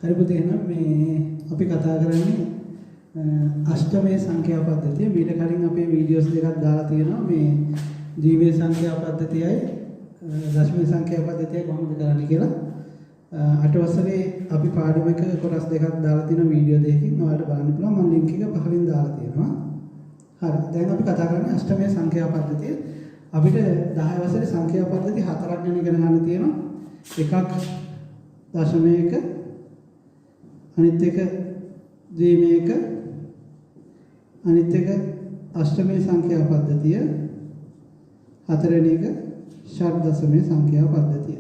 හරි පුතේ එහෙනම් මේ අපි කතා කරන්නේ අෂ්ටමයේ සංඛ්‍යා පද්ධතිය. ඊට කලින් අපේ වීඩියෝස් දෙකක් දාලා තියෙනවා මේ ද්විමේ සංඛ්‍යා පද්ධතියයි දශමයේ සංඛ්‍යා පද්ධතියයි කොහොමද කරන්නේ කියලා. 8 වසරේ අපි පාඩමක කොටස් දෙකක් දාලා තියෙන වීඩියෝ දෙකකින් ඔයාලට බලන්න පුළුවන්. මම ලින්ක් එක පහලින් දාලා තියෙනවා. හරි. දැන් අපි කතා කරන්නේ අෂ්ටමයේ සංඛ්‍යා පද්ධතිය. අපිට 10 වසරේ සංඛ්‍යා පද්ධති හතරක් ගැන ඉගෙන ගන්න තියෙනවා. එකක් දශමයක, අනිත් එක ද්විමේක, අනිත් එක අෂ්ටමයේ සංඛ්‍යා පද්ධතිය, හතරවෙනි එක ෂඩ් දශමයේ සංඛ්‍යා පද්ධතිය.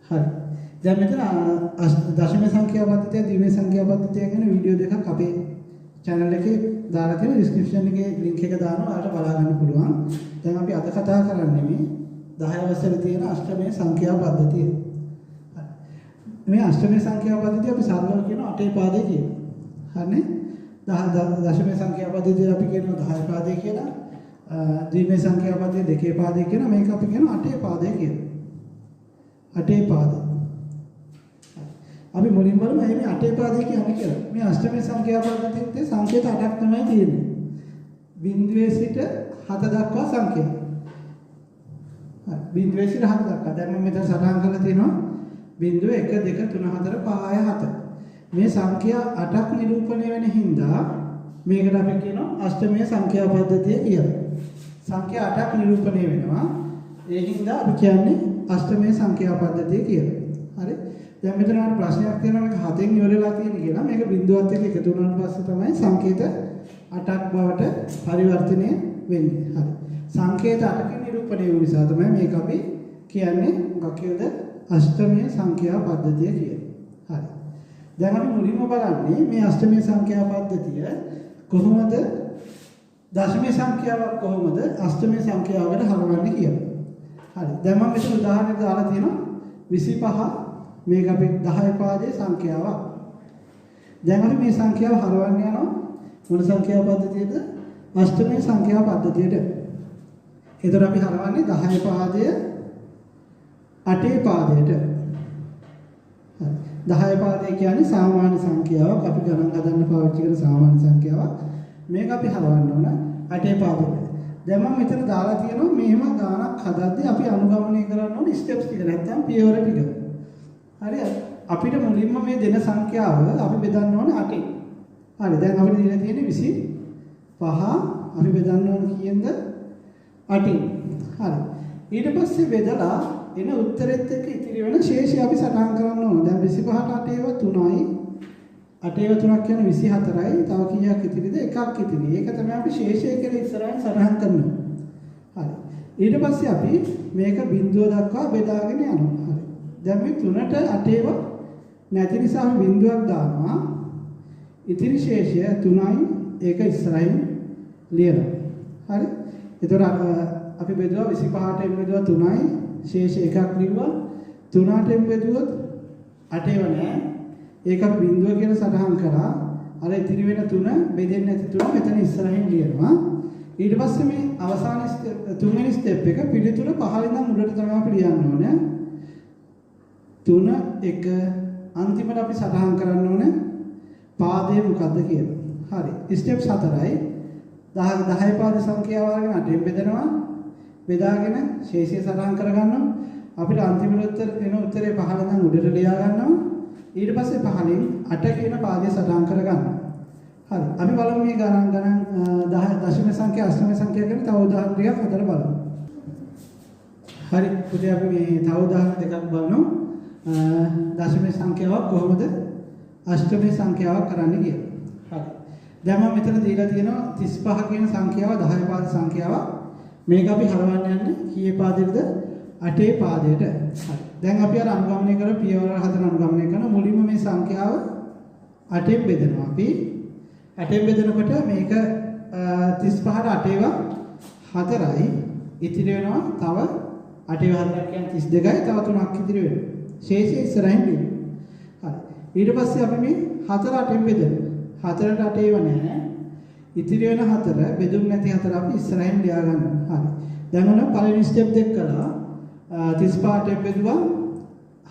හරි. දැන් මෙතන දශමයේ සංඛ්‍යා පද්ධතිය, ද්විමේ සංඛ්‍යා පද්ධතිය ගැන වීඩියෝ දෙකක් අපේ channel එකේ දාලා තියෙනවා. description එකේ link එක දානවා. ඔයාලට බලා ගන්න පුළුවන්. දැන් අපි අද කතා කරන්නේ මේ 10 වසරේ තියෙන අෂ්ටමයේ සංඛ්‍යා පද්ධතිය. මේ අෂ්ටමයේ සංඛ්‍යා පද්ධතිය අපි සරලව කියන අටේ පාදේ කියනවා. හරිනේ? දශමයේ සංඛ්‍යා පද්ධතිය අපි කියනවා 10 පාදේ කියලා. ද්විමේ සංඛ්‍යා පද්ධතිය දෙකේ පාදේ කියනවා. මේක අපි කියනවා අටේ පාදේ කියලා. අටේ පාදේ. අපි මුලින්ම බලමු මේ අටේ පාදේ කියන්නේ කියලා. මේ අෂ්ටමයේ සංඛ්‍යා පද්ධතියේ සංකේත 8ක් තමයි තියෙන්නේ. බිඳුවේ සිට 7 දක්වා සංකේත. හරි. බිඳුවේ සිට 7 දක්වා. දැන් මම මෙතන සටහන් කරලා තියෙනවා. බිඳුව 1 2 3 4 5 7. මේ සංඛ්‍යා 8ක් නිරූපණය වෙන හින්දා මේකට අපි කියනවා අෂ්ටමයේ සංඛ්‍යා පද්ධතිය කියලා. සංඛ්‍යා 8ක් නිරූපණය වෙනවා. ඒ හින්දා අපි කියන්නේ අෂ්ටමයේ සංඛ්‍යා පද්ධතිය කියලා. හරි. දැන් මෙතන අපිට ප්‍රශ්නයක් තියෙනවා මේක 7න් ඉවරලා තියෙන කියලා. මේක බිඳුවත් එක්ක එකතු වුණාට පස්සේ තමයි සංකේත 8ක් බවට පරිවර්තනය වෙන්නේ. හරි. සංකේත 8කින් නිරූපණය වූ නිසා තමයි මේක අපි කියන්නේ මොකක් කියලාද? අෂ්ටමයේ සංඛ්‍යා පද්ධතිය කියලා. හරි. දැන් අපි මුලින්ම බලන්නේ මේ අෂ්ටමයේ සංඛ්‍යා පද්ධතිය කොහොමද දශමයේ සංඛ්‍යාවක් කොහොමද අෂ්ටමයේ සංඛ්‍යාවකට හරවන්නේ කියලා. හරි. දැන් මම මෙතන උදාහරණයක් දාලා තියෙනවා 25 මේක අපි 10 පාදයේ සංඛ්‍යාවක්. දැන් අපි මේ සංඛ්‍යාව හරවන්න යනවා මොන සංඛ්‍යා පද්ධතියද? අෂ්ටමයේ සංඛ්‍යා පද්ධතියට. ඒතර අපි හරවන්නේ 10 පාදයේ 8 පාදයට. හරි. 10 පාදේ කියන්නේ සාමාන්‍ය සංඛ්‍යාවක්. අපි ගණන් හදන්න පාවිච්චි කරන සාමාන්‍ය සංඛ්‍යාවක්. මේක අපි හරවන්න ඕන 8 පාදයට. දැන් මම මෙතන දාලා තියෙනවා මෙහෙම ගානක් හදද්දී අපි අනුගමනය කරන්න ඕන ස්ටෙප්ස් ටික නැත්නම් පියවර ටික. හරි. අපිට මුලින්ම මේ දෙන සංඛ්‍යාව අපි බෙදන්න ඕන 8න්. හරි. දැන් අපිට දීලා තියෙන්නේ 25 අපි බෙදන්න ඕන කීයෙන්ද? 8න්. හරි. ඊට පස්සේ බෙදලා එන උත්තරෙත් එක්ක ඉතිරි වෙන ශේෂය අපි සටහන් කරන්න ඕන. දැන් 25ට 8 3යි. 8 3ක් කියන්නේ 24යි. තව කීයක් ඉතිරිද? එකක් ඉතිරි. ඒක තමයි අපි ශේෂය කියලා ඉස්සරහින් සටහන් කරනවා. හරි. ඊට පස්සේ අපි මේක බිඳුව දක්වා බෙදාගෙන යනවා. හරි. දැන් මේ 3ට 8 නැති නිසා අපි බිඳුවක් දානවා. ඉතිරි ශේෂය 3යි. ඒක ඉස්සරහින් ලියනවා. හරි. ඒතර අපි බෙදුවා 25ට බෙදුවා 3යි. ශේෂ එකක් ලිව්වා 3ට බෙදුවොත් 8ව නෑ. ඒක අපි බිඳුව කියලා සටහන් කරා. අර ඉතිරි වෙන 3 බෙදෙන්නේ නැති 3 මෙතන ඉස්සරහින් ලියනවා. ඊට පස්සේ මේ අවසාන තුන්වෙනි ස්ටෙප් එක පිළිතුර පහළින් නම් උඩට තමයි අපි ලියන්න ඕනේ. 3 1 අන්තිමට අපි සටහන් කරන්න ඕනේ පාදය මොකද්ද කියලා. හරි. ස්ටෙප් 4යි. 10 පාද සංඛ්‍යාව වලින් 8ෙන් බෙදනවා. බෙදාගෙන ශේෂය සටහන් කරගන්නවා. අපිට අන්තිම උත්තරේ පහළ නම් උඩට ලියා ගන්නවා. ඊට පස්සේ පහලින් 8 කියන පාදය සටහන් කරගන්නවා. හරි. අපි බලමු මේ ගණන් 10 දශම සංඛ්‍යා අෂ්ටම සංඛ්‍යා ගැන තව උදාහරණ ටිකක් හදලා බලමු. හරි. පුතේ අපි මේ තව උදාහරණ දෙකක් බලමු. දශම සංඛ්‍යාවක් කොහොමද අෂ්ටමයේ සංඛ්‍යාවක් කරන්නේ කියලා. හරි. දැන් මම මෙතන දීලා තියෙනවා 35 කියන සංඛ්‍යාව 10 පාද සංඛ්‍යාවක්. මේක අපි හරවන්න යන්නේ කීයේ පාදයටද? 8 පාදයට. හරි. දැන් අපි අර අනුගමනය කරන පියවර හතර අනුගමනය කරන මුලින්ම මේ සංඛ්‍යාව 8ෙන් බෙදනවා. අපි 8ෙන් බෙදනකොට මේක 35ට 8 4යි. ඉතිරි වෙනවා තව 8 4ක් කියන්නේ 32යි. තව 3ක් ඉතිරි වෙනවා. ශේෂය ඉස්සරහින් ලියනවා. හරි. ඊට පස්සේ අපි මේ 4 8ෙන් බෙදනවා. 4ට 8 නැහැ. ඉතිරි වෙන 4 බෙදුම් නැති 4 අපි ඉස්සරහින් ලියා ගන්නවා. හරි. දැන් ඔන්න පළවෙනි ස්ටෙප් දෙක කළා. 35ට බෙදුවා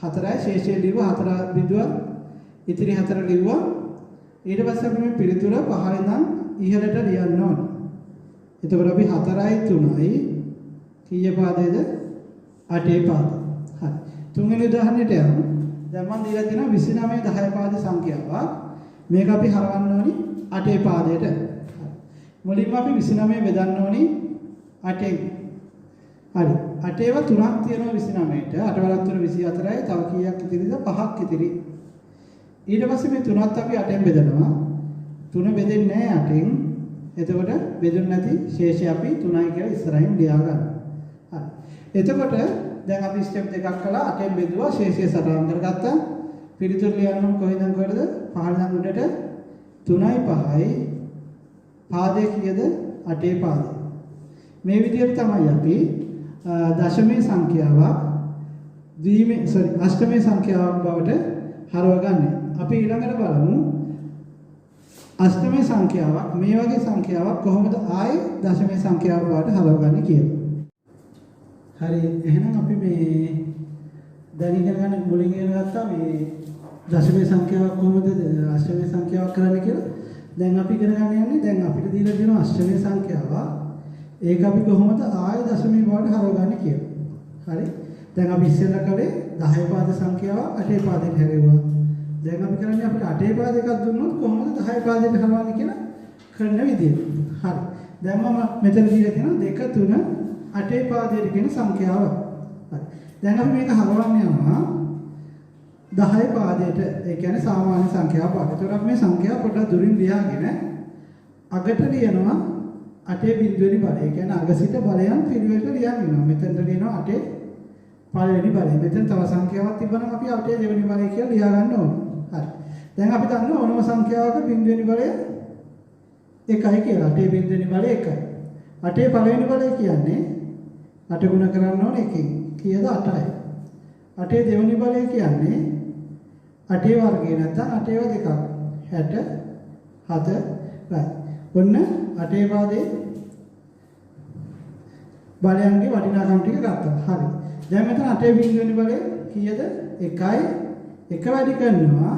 4යි ශේෂය ලිව්වා 4 බිඳුව ඉතිරි 4 ලිව්වා. ඊට පස්සේ අපි මේ පිළිතුර පහළ ඉඳන් ඉහළට ලියන්න ඕනේ. එතකොට අපි 4යි 3යි කීය පාදයේද 8 පාද. හරි. තුන්වෙනි උදාහරණයට යමු. දැන් මම දීලා තියෙනවා 29 10 පාද සංඛ්‍යාවක්. මේක අපි හරවන්න ඕනි 8 පාදයට. මුලින්ම අපි 29 බෙදන්න ඕනි 8ෙන්. හරි. 8 ඒවා 3ක් තියෙනවා 29ට. 8 වරක් 3 24යි. තව කීයක් ඉතිරිද? 5ක් ඉතිරි. ඊට පස්සේ මේ 3ත් අපි 8ෙන් බෙදනවා. 3 බෙදෙන්නේ නැහැ 8ෙන්. එතකොට බෙදුන්නේ නැති ශේෂය අපි 3යි කියලා ඉස්සරහින් ලියා ගන්න. හරි. එතකොට දැන් අපි ස්ටෙප් දෙකක් කළා 8ෙන් බෙදුවා ශේෂය සටහන් කරගත්තා. පිළිතුරු ලියන්න කොහෙන්ද කොහෙද? පහළ නම් උඩට 3යි 5යි පාදේ කීයද? 8 පාදේ. මේ විදිහට තමයි අපි දශමයේ සංඛ්‍යාවක් අෂ්ටමයේ සංඛ්‍යාවක් බවට හරවගන්නේ. අපි ඊළඟට බලමු අෂ්ටමයේ සංඛ්‍යාවක් මේ වගේ සංඛ්‍යාවක් කොහොමද ආයේ දශමයේ සංඛ්‍යාව බවට හරවගන්නේ කියලා. හරි එහෙනම් අපි මේ දැන් ඉගෙන ගන්න මුලින් ඉගෙන ගත්තා මේ දශමයේ සංඛ්‍යාවක් කොහොමද අෂ්ටමයේ සංඛ්‍යාවක් කරන්නේ කියලා. දැන් අපි ඉගෙන ගන්න යන්නේ දැන් අපිට දීලා තියෙන අෂ්ටමයේ සංඛ්‍යාව ඒක අපි කොහොමද ආය දශමයේ බවට හරවගන්නේ කියලා. හරි. දැන් අපි ඉස්සෙල්ලා කරේ 10 පාද සංඛ්‍යාව 8 පාදයට හැරෙවුවා. දැන් අපි කරන්නේ අපිට 8 පාද එකක් දුන්නොත් කොහොමද 10 පාදයට හරවන්නේ කියලා කරන විදිය. හරි. දැන් මම මෙතන දීලා තියෙනවා 2 3 8 පාදයට කියන සංඛ්‍යාව. හරි. දැන් අපි මේක හරවන්න යනවා 10 පාදයට. ඒ කියන්නේ සාමාන්‍ය සංඛ්‍යාව පාඩ. ඒතකොට අපි මේ සංඛ්‍යාව පොඩ්ඩක් දුරින් ලියාගෙන අගට ලියනවා 8 බිඳුවෙනි බලය. ඒ කියන්නේ අග සිට බලයන් පිළිවෙලට ලියන් වෙනවා. මෙතනට ලියනවා 8 පළවෙනි බලය. මෙතන තව සංඛ්‍යාවක් තිබ්බනම් අපි 8 දෙවෙනි බලය කියලා ලියා ගන්න ඕනේ. හරි. දැන් අපි දන්නවා ඕනම සංඛ්‍යාවක බිඳුවෙනි බලය 1යි කියලා. 8 බිඳුවෙනි බලය 1යි. 8 පළවෙනි බලය කියන්නේ 8 ගුණ කරන්න ඕනේ 1කින්. කීයද 8යි. 8 දෙවෙනි බලය කියන්නේ 8 වර්ගය නැත්නම් 8 ඒවා දෙකක් 67යි. ඔන්න 8 පාදේ බලයන්ගේ වටිනාකම් ටික ගත්තා. හරි. දැන් මෙතන 8 බිඳුවෙනි බලය කීයද? 1යි. 1 වැඩි කරනවා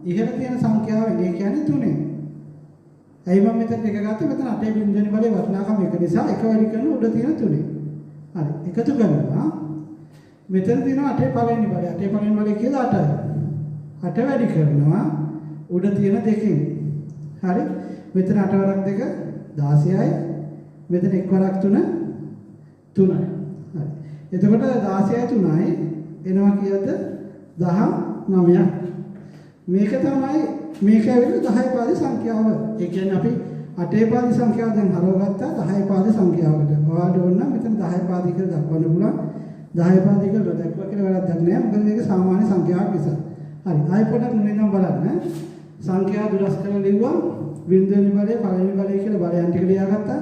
ඉහළ තියෙන සංඛ්‍යාවෙන්. ඒ කියන්නේ 3ෙන්. ඇයි මම මෙතන 1 ගත්තේ? මෙතන 8 බිඳුවෙනි බලේ වටිනාකම 1 නිසා 1 වැඩි කරන උඩ තියෙන 3ෙන්. හරි. එකතු කරනවා. මෙතන තියෙනවා 8 පළවෙනි බලය. 8 පළවෙනි බලය කීයද? 8යි. 8 වැඩි කරනවා උඩ තියෙන 2කින්. හරි. මෙතන 8 වරක් 2 16යි. මෙතන 1 වරක් 3 3යි. හරි. එතකොට 16යි 3යි එනවා කීයද? 19ක්. මේක තමයි මේක ඇවිල්ලා 10 පාද සංඛ්‍යාව. ඒ කියන්නේ අපි 8 පාද සංඛ්‍යාව දැන් හරවගත්තා 10 පාද සංඛ්‍යාවකට. ඔයාලට ඕන නම් මෙතන 10 පාද කියලා දක්වන්න පුළුවන්. 10 පාද කියලා දක්වුවා කියලා වැරද්දක් නෑ. මොකද මේක සාමාන්‍ය සංඛ්‍යාවක් නිසා. හරි. ආයෙ පොඩ්ඩක් මුලින්ම බලන්න. සංඛ්‍යාව දුරස් කරලා ලිව්වා. බිඳුවෙනි බලය පළවෙනි බලය කියලා බලයන් ටික ලියාගත්තා.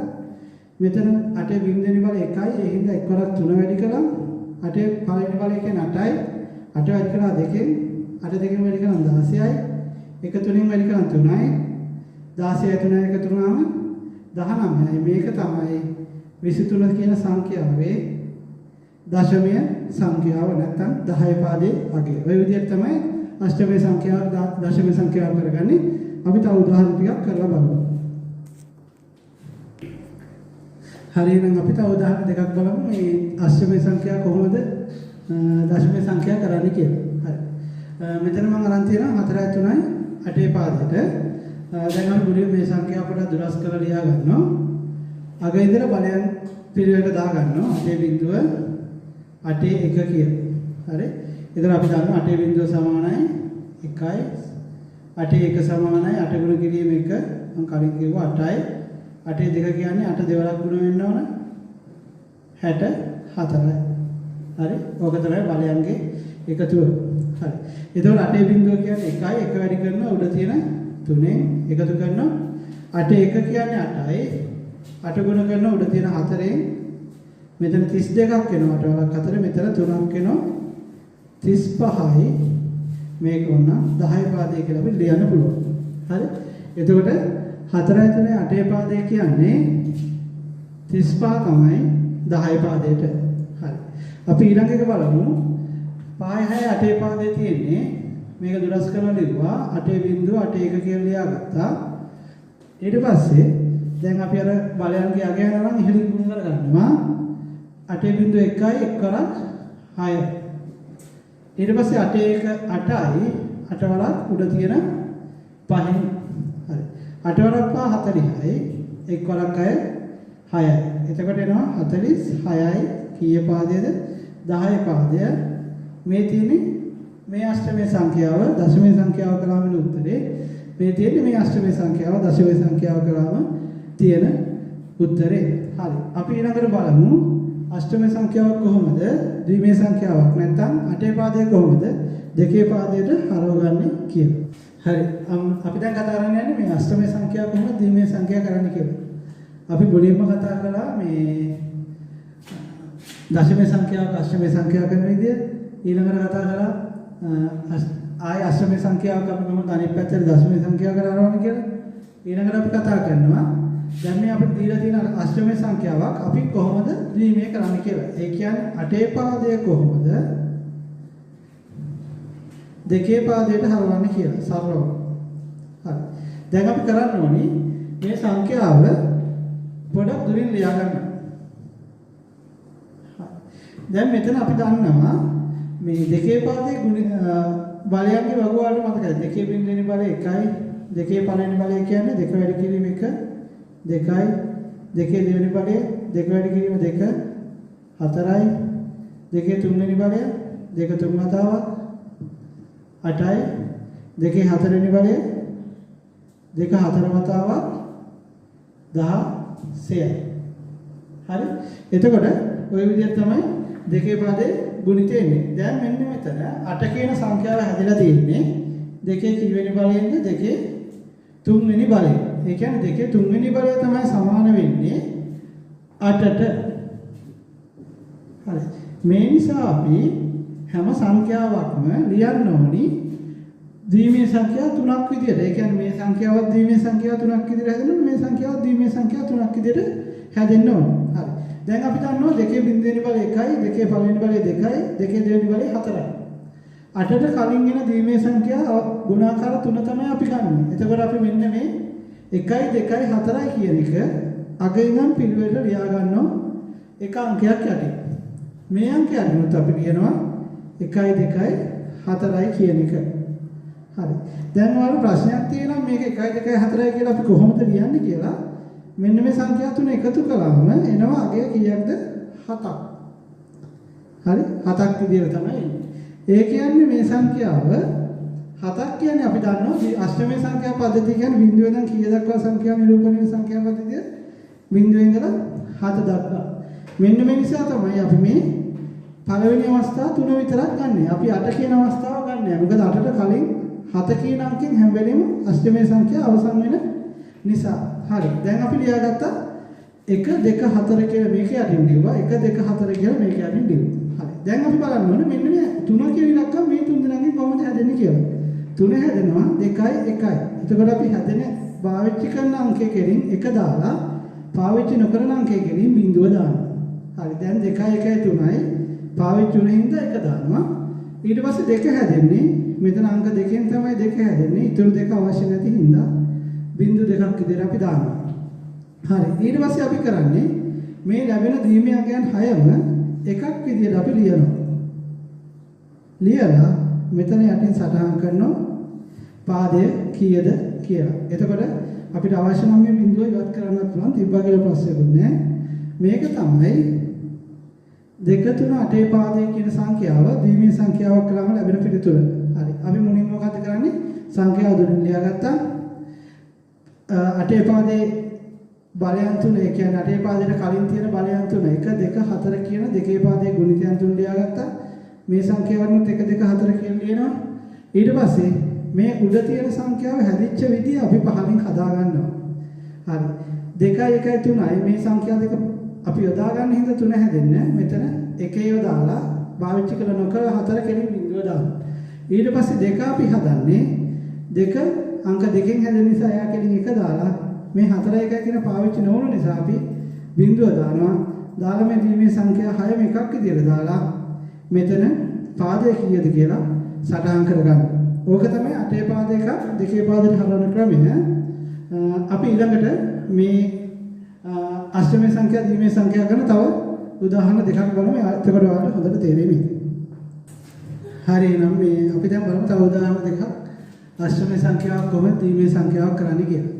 මෙතන 8 බිඳුවෙනි බලය 1යි. ඒ හින්දා 1 වරක් 3 වැඩි කළා. 8 පළවෙනි බලය කියන්නේ 8යි. 8 වැඩි කළා 2කින්. 8 දෙකෙන් වැඩි කළා 16යි. 1 3ෙන් වැඩි කළා 3යි. 16යි 3යි එකතු වුණාම 19යි. මේක තමයි 23 කියන සංඛ්‍යාවේ දශමය සංඛ්‍යාව නැත්නම් 10 පාදයේ අගය. ඔය විදිහට තමයි අෂ්ටමයේ සංඛ්‍යාව දශමයේ සංඛ්‍යාව කරගන්නේ. අපි තව උදාහරණ ටිකක් කරලා බලමු. හරි එහෙනම් අපි තව උදාහරණ දෙකක් බලමු මේ අෂ්ටමයේ සංඛ්‍යාව කොහොමද දශමයේ සංඛ්‍යාව කරන්නේ කියලා. හරි. මෙතන මම අරන් තියෙනවා 4යි 3යි 8 පාදයට. දැන් අපි මුලින්ම මේ සංඛ්‍යාව පොඩ්ඩක් දුරස් කරලා ලියා ගන්නවා. අග ඉඳලා බලයන් පිළිවෙලට දා ගන්නවා. 8 බිඳුව 8 1 කියලා. හරි. එතන අපි දන්නවා 8 බිඳුව සමානයි 1යි. 8 1 සමානයි 8 ගුණ කිරීම 1. මම කලින් කිව්වා 8යි. 8 2 කියන්නේ 8 දෙවරක් ගුණ වෙන්න ඕන 64යි. හරි. ඕක තමයි බලයන්ගේ එකතුව. හරි. එතකොට 8 බිඳුව කියන්නේ 1යි. 1 වැඩි කරනවා උඩ තියෙන 3ෙන් එකතු කරනවා 8 1 කියන්නේ 8යි. 8 ගුණ කරනවා උඩ තියෙන 4ෙන් මෙතන 32ක් වෙනවා 8 වරක් 4 මෙතන 3ක් වෙනවා 35යි. මේක වුණා 10 පාදය කියලා අපි ලියන්න පුළුවන්. හරි. එතකොට 4යි 3යි 8 පාදය කියන්නේ 35 තමයි 10 පාදයට. හරි. අපි ඊළඟ එක බලමු. 5 6 8 පාදේ තියෙන්නේ මේක දුරස් කරලා ලිව්වා 8.81 කියලා ලියාගත්තා. ඊට පස්සේ දැන් අපි අර බලයන්ගේ අගය යනවා නම් ඉහළින් ගුණ කරගන්නවා 8.1යි 1 කරක් 6. ඊට පස්සේ 8 8යි 8 වරක් උඩ තියෙන 5න් හරි 8 වරක් 5 40යි 1 වරක් 6යි. එතකොට එනවා 46යි කීය පාදයේද 10 පාදය. මේ තියෙන්නේ මේ අෂ්ටමයේ සංඛ්‍යාව දශමයේ සංඛ්‍යාව කළාම උත්තරේ. මේ තියෙන්නේ මේ අෂ්ටමයේ සංඛ්‍යාව දශමයේ සංඛ්‍යාව කළාම තියෙන උත්තරේ. හරි. අපි ඊළඟට බලමු අෂ්ටමයේ සංඛ්‍යාව කොහොමද? ද්විමේ සංඛ්‍යාවක් නැත්නම් අටේ පාදය කොහොමද දෙකේ පාදයට හරවගන්නේ කියලා. හරි. අපි දැන් කතා කරන්නේ මේ අෂ්ටමයේ සංඛ්‍යාව කොහොමද ද්විමේ සංඛ්‍යාව කරන්නේ කියලා. අපි මුලින්ම කතා කළා මේ දශමයේ සංඛ්‍යාව අෂ්ටමයේ සංඛ්‍යාව කරන විදිය. ඊළඟට කතා කළා ආය අෂ්ටමයේ සංඛ්‍යාවක් අපි කොහොමද අනිත් පැත්තට දශමයේ සංඛ්‍යාව කරවන්නේ කියලා. ඊළඟට අපි කතා කරනවා දැන් මේ අපිට දීලා තියෙන අෂ්ටමයේ සංඛ්‍යාවක් අපි කොහොමද ද්විමේ කරන්නේ කියලා. ඒ කියන්නේ අටේ පාදය කොහොමද දෙකේ පාදයට හරවන්නේ කියලා සරලව. හරි. දැන් අපි කරන්න ඕනේ මේ සංඛ්‍යාව පොඩක් දුරින් ලියා ගන්න. දැන් මෙතන අපි දන්නවා මේ දෙකේ පාදයේ බලයන්ගේ වග වලට මතකයි. දෙකේ බිඳුවෙනි බලය 1යි. දෙකේ පළවෙනි බලය කියන්නේ දෙක වැඩි කිරීම 1 2යි. දෙකේ දෙවෙනි බලය දෙක වැඩි කිරීම 2 4යි. දෙකේ තුන්වෙනි බලය දෙක තුන් වතාවක් 8යි. දෙකේ හතරවෙනි බලය දෙක හතර වතාවක් 16යි. හරි. එතකොට ওই විදිහට තමයි දෙකේ පාදේ ගුණිතය එන්නේ. දැන් මෙන්න මෙතන 8 කියන සංඛ්‍යාව හැදලා තියෙන්නේ දෙකේ කීවෙනි බලයෙන්ද දෙකේ තුන්වෙනි බලයෙන්. ඒ කියන්නේ දෙකේ තුන්වෙනි බලය තමයි සමාන වෙන්නේ 8ට. හරි. මේ නිසා අපි හැම සංඛ්‍යාවක්ම ලියන්න ඕනි ද්විමේ සංඛ්‍යා තුනක් විදියට. ඒ කියන්නේ මේ සංඛ්‍යාවත් ද්විමේ සංඛ්‍යා තුනක් විදියට හැදෙනවා. මේ සංඛ්‍යාවත් ද්විමේ සංඛ්‍යා තුනක් විදියට හැදෙන්න ඕන. හරි. දැන් අපි දන්නවා දෙකේ බිඳුවෙනි බලය 1යි, දෙකේ පළවෙනි බලය 2යි, දෙකේ දෙවෙනි බලය 4යි. 8ට කලින් එන ද්විමේ සංඛ්‍යා ගුණාකාර 3 තමයි අපි ගන්නෙ. එතකොට අපි මෙන්න මේ 1යි 2යි 4යි කියන එක අග ඉඳන් පිළිවෙලට ලියා ගන්නවා එක අංකයක් යටින්. මේ අංකය අනුත් අපි කියනවා 1යි 2යි 4යි කියන එක. හරි. දැන් ඔයාලට ප්‍රශ්නයක් තියෙනවා මේක 1යි 2යි 4යි කියලා අපි කොහොමද ලියන්නේ කියලා. මෙන්න මේ සංඛ්‍යා තුන එකතු කළාම එනවා අගය කීයක්ද? 7ක්. හරි? 7ක් විදියට තමයි එන්නේ. ඒ කියන්නේ මේ සංඛ්‍යාව 7ක් කියන්නේ අපි දන්නවා අෂ්ටමයේ සංඛ්‍යා පද්ධතිය කියන්නේ බිඳුව ඉඳන් කීය දක්වා සංඛ්‍යා නිරූපණය වෙන සංඛ්‍යා පද්ධතිය බිඳුවෙන් ඉඳලා 7 දක්වා. මෙන්න මේ නිසා තමයි අපි මේ පළවෙනි අවස්ථාව 3 විතරක් ගන්නෙ. අපි 8 කියන අවස්ථාව ගන්නෑ. මොකද 8ට කලින් 7 කියන අංකෙන් හැම වෙලෙම අෂ්ටමයේ සංඛ්‍යා අවසන් වෙන නිසා. හරි. දැන් අපි ලියාගත්තා 1 2 4 කියලා මේක යටින් ලිව්වා. 1 2 4 කියලා මේක යටින් ලිව්වා. හරි. දැන් අපි බලන්න ඕනේ මෙන්න මේ 3 කියන ඉලක්කම මේ තුන් දෙනාගෙන් කොහොමද හැදෙන්නේ කියලා. 3 හැදෙනවා 2යි 1යි. එතකොට අපි හැදෙන පාවිච්චි කරන අංකයේ කෙලින් 1 දාලා පාවිච්චි නොකරන අංකයේ කෙලින් බිඳුව දානවා. හරි. දැන් 2යි 1යි 3යි පාවිච්චි වුණ හින්දා 1 දානවා. ඊට පස්සේ 2 හැදෙන්නේ මෙතන අංක 2කින් තමයි 2 හැදෙන්නේ. ඊටු 2 අවශ්‍ය නැති හින්දා බිඳු 2ක් විදිහට අපි දානවා. හරි. ඊට පස්සේ අපි කරන්නේ මේ ලැබෙන ද්විමේ අංකයන් 6ම එකක් විදිහට අපි ලියනවා. ලියලා මෙතන යටින් සටහන් කරනවා පාදය කීයද කියලා. එතකොට අපිට අවශ්‍ය නම් මේ බිඳුව ඉවත් කරන්නත් පුළුවන්. තිබ්බා කියලා ප්‍රශ්නයක් නෑ. මේක තමයි 2 3 8 පාදයේ කියන සංඛ්‍යාව ද්විමේ සංඛ්‍යාවක් කළාම ලැබෙන පිළිතුර. හරි. අපි මුලින්ම මොකද කරන්නේ? සංඛ්‍යාව දුරින් ලියාගත්තා. 8 පාදයේ බලයන් තුන, ඒ කියන්නේ 8 පාදයට කලින් තියෙන බලයන් තුන 1 2 4 කියන දෙකේ පාදයේ ගුණිතයන් තුන ලියාගත්තා. මේ සංඛ්‍යාවන්නුත් 1 2 4 කියන ලියනවා. ඊට පස්සේ මේ උඩ තියෙන සංඛ්‍යාව හැදිච්ච විදිය අපි පහලින් හදා ගන්නවා. හරි. 2යි 1යි 3යි මේ සංඛ්‍යා දෙක අපි යොදා ගන්න හින්දා 3 හැදෙන්නේ. මෙතන 1 යොදාලා පාවිච්චි කළ නොකර 4 කෙලින් බිඳුව දානවා. ඊට පස්සේ 2 අපි හදන්නේ 2 අංක 2කින් හැදෙන නිසා එයා කෙලින් 1 දාලා මේ 4 1 කියන පාවිච්චි නොවුන නිසා අපි බිඳුව දානවා. දාලා මේ ද්විමේ සංඛ්‍යා 6 එකක් විදියට දාලා මෙතන පාදය කීයද කියලා සටහන් කරගන්න. ඕක තමයි අටේ පාද එක දෙකේ පාදයට හරවන ක්‍රමය. අපි ඊළඟට මේ අෂ්ටමේ සංඛ්‍යා දීමේ සංඛ්‍යා කරන තව උදාහරණ දෙකක් බලමු. එතකොට ඔයාලට හොඳට තේරෙයි. හරි එහෙනම් මේ අපි දැන් බලමු තව උදාහරණ දෙකක් අෂ්ටමේ සංඛ්‍යාවක් කොහොමද දීමේ සංඛ්‍යාවක් කරන්නේ කියලා.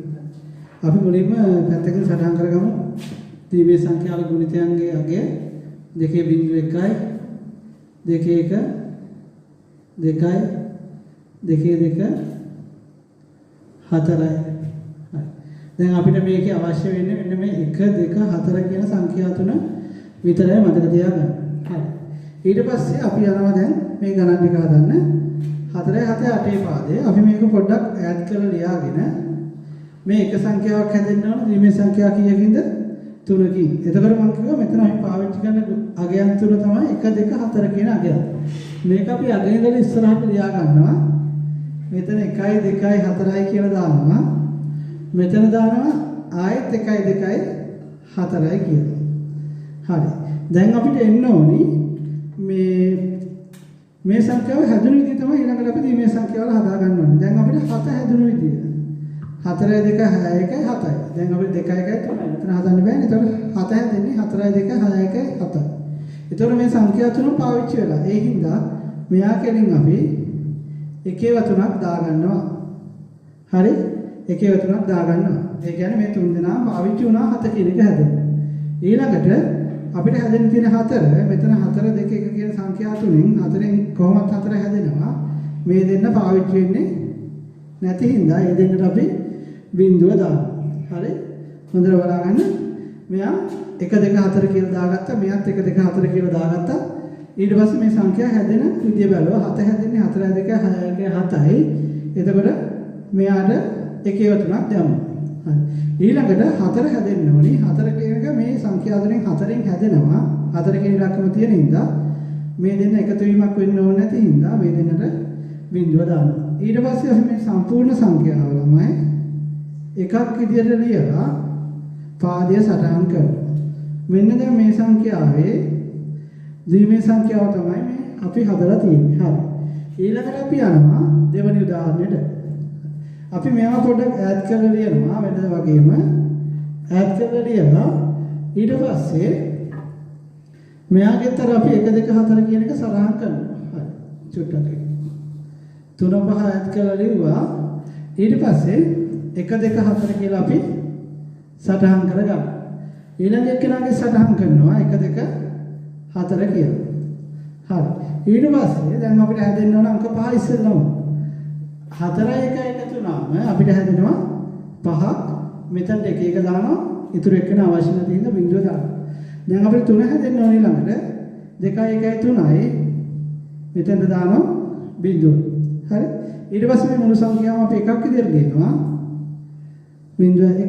අපි මුලින්ම පැත්තකින් සටහන් කරගමු. දීමේ සංඛ්‍යාවල ගුණිතයන්ගේ අගය 2.1යි 2.1 2යි 2.2 4යි. දැන් අපිට මේකේ අවශ්‍ය වෙන්නේ මෙන්න මේ 1 2 4 කියන සංඛ්‍යා තුන විතරයි මතක තියාගන්න. හරි. ඊට පස්සේ අපි යනවා දැන් මේ ගණන් ටික හදන්න. 4 7 8 පාදේ අපි මේක පොඩ්ඩක් ඈඩ් කරලා ලියාගෙන මේ එක සංඛ්‍යාවක් හැදෙන්න ඕන ද්විමේ සංඛ්‍යා කීයකින්ද 3කින්. එතකොට මම කිව්වා මෙතන අපි පාවිච්චි කරන අගයන් තුන තමයි 1 2 4 කියන අගයන්. මේක අපි අගය ඉඳලා ඉස්සරහට ලියා ගන්නවා. මෙතන 1යි 2යි 4යි කියලා දානවා. මෙතන දානවා ආයෙත් 1යි 2යි 4යි කියලා. හරි. දැන් අපිට එන්න ඕනි මේ සංඛ්‍යාව හැදුණු විදිහ තමයි ඊළඟට අපි මේ සංඛ්‍යාවල හදා ගන්න ඕනේ. දැන් අපිට 7 හැදුණු විදිහ. 4 2 6 1 7යි. දැන් අපිට 2 1 3යි. මෙතන හදන්න බෑනේ. ඒතකොට 7 හැදෙන්නේ 4 2 6 1 7යි. ඒතකොට මේ සංඛ්‍යා තුන පාවිච්චි වෙලා. ඒ හින්දා මෙයා කෙලින් අපි එකේව තුනක් දා ගන්නවා. හරි? එකේව තුනක් දා ගන්නවා. ඒ කියන්නේ මේ තුන් දෙනා පාවිච්චි වුණා 7 කියන එක හැදෙන්න. ඊළඟට අපිට හැදෙන්න තියෙන 4 මෙතන 4 2 1 කියන සංඛ්‍යා තුنين 4න් කොහොමත් 4 හැදෙනවා. මේ දෙන්න පාවිච්චි වෙන්නේ නැති හින්දා ඒ දෙන්නට අපි බිංදුව දානවා. හරි? හොඳට බලන්න. මෙයා 1 2 4 කියලා දාගත්තා. මෙයාත් 1 2 4 කියලා දාගත්තා. ඊට පස්සේ මේ සංඛ්‍යා හැදෙන විදිය බැලුවා. 7 හැදෙන්නේ 4 2 6 1 7යි. එතකොට මෙයාට එකේව තුනක් දැම්මා. හරි. ඊළඟට 4 හැදෙන්න ඕනි. 4 කියන එක මේ සංඛ්‍යා තුනෙන් 4න් හැදෙනවා. 4 කියන ඉලක්කම තියෙන හින්දා මේ දෙන්න එකතු වීමක් වෙන්න ඕනේ නැති හින්දා මේ දෙන්නට බිංදුව දානවා. ඊට පස්සේ අපි මේ සම්පූර්ණ සංඛ්‍යාව ළමයි එකක් විදියට ලියලා පාදය සටහන් කරනවා. මෙන්න දැන් මේ සංඛ්‍යාවේ ද්විමේ සංඛ්‍යාව තමයි මේ අපි හදලා තියෙන්නේ. හරි. ඊළඟට අපි යනවා දෙවෙනි උදාහරණයට. අපි මේවා පොඩ්ඩක් ඈඩ් කරලා ලියනවා වෙනද වගේම ඈඩ් කරලා ලියලා ඊට පස්සේ මෙයාගෙතර අපි 1 2 4 කියන එක සටහන් කරනවා. හරි. චුට්ටක් 3 5 ඈඩ් කරලා ලිව්වා. ඊට පස්සේ 1 2 4 කියලා අපි සටහන් කරගන්නවා. ඊළඟ එක්කෙනාගේ සටහන් කරනවා 1 2 4 කියලා. හරි. ඊට පස්සේ දැන් අපිට හැදෙන්න ඕන අංක 5 ඉස්සෙල්ලාම 4 1 එකතු වුණාම අපිට හැදෙනවා 5ක්. මෙතනට 1 1 දානවා. ඉතුරු එක්කෙන අවශ්‍ය නැති හින්දා බිංදුව දානවා. දැන් අපිට 3 හැදෙන්න ඕනේ ළඟට 2 1 3යි. මෙතනට දානවා බිංදුව. හරි. ඊට පස්සේ මේ මුළු සංඛ්‍යාවම අපි එකක් විදිහට ලියනවා. බිංදුව 1යි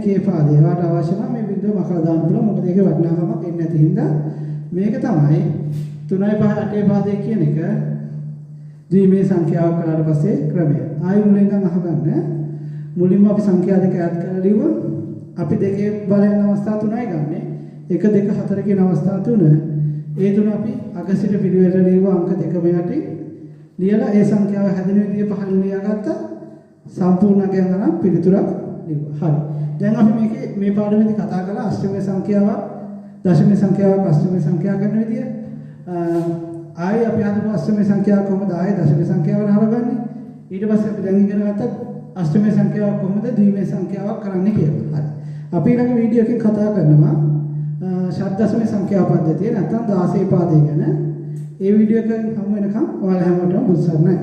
2 පාදේ. ඒවට අවශ්‍ය නම් මේ බිංදුව මකලා දාන්න පුළුවන්. මොකද ඒකේ වටිනාකමක් එන්නේ නැති හින්දා මේක තමයි 3යි 5යි 8 පාදේ කියන එක ද්විමේ සංඛ්‍යාවක් කරාට පස්සේ ක්‍රමය. ආයෙ මුලින් ඉඳන් අහගන්න. මුලින්ම අපි සංඛ්‍යා දෙක ඈඩ් කරලා ලිව්වා. අපි දෙකේ බලයන් අවස්ථා තුනයි ගන්නෙ. 1 2 4 කියන අවස්ථා තුන. ඒ තුන අපි අගසිට පිළිවෙලට ලිව්වා අංක 2 මෙහාට. ලියලා ඒ සංඛ්‍යාව හැදෙන විදිය පහලින් ලියාගත්තා. සම්පූර්ණ අගයන් ගන්න පිළිතුරක් ලිව්වා. හරි. දැන් අපි මේකේ මේ පාඩමේදී කතා කළා අෂ්ටමේ සංඛ්‍යාවක්, දශමේ සංඛ්‍යාවක්, අෂ්ටමේ සංඛ්‍යාව ගන්න විදිය. ආයේ අපි හදපු අෂ්ටමේ සංඛ්‍යාව කොහොමද ආයේ දශමේ සංඛ්‍යාව හරවන්නේ? ඊට පස්සේ අපි දැන් ඉගෙන ගත්තා අෂ්ටමේ සංඛ්‍යාව කොහොමද ද්විමේ සංඛ්‍යාවක් කරන්නේ කියලා. හරි. අපි ඊළඟ වීඩියෝ එකකින් කතා කරනවා ෂඩ්දශමේ සංඛ්‍යා පද්ධතිය නැත්නම් 16 පාදේ ගැන. ඒ වීඩියෝ එක හමු වෙනකම් ඔයාලා හැමෝටම බුත් සරණයි.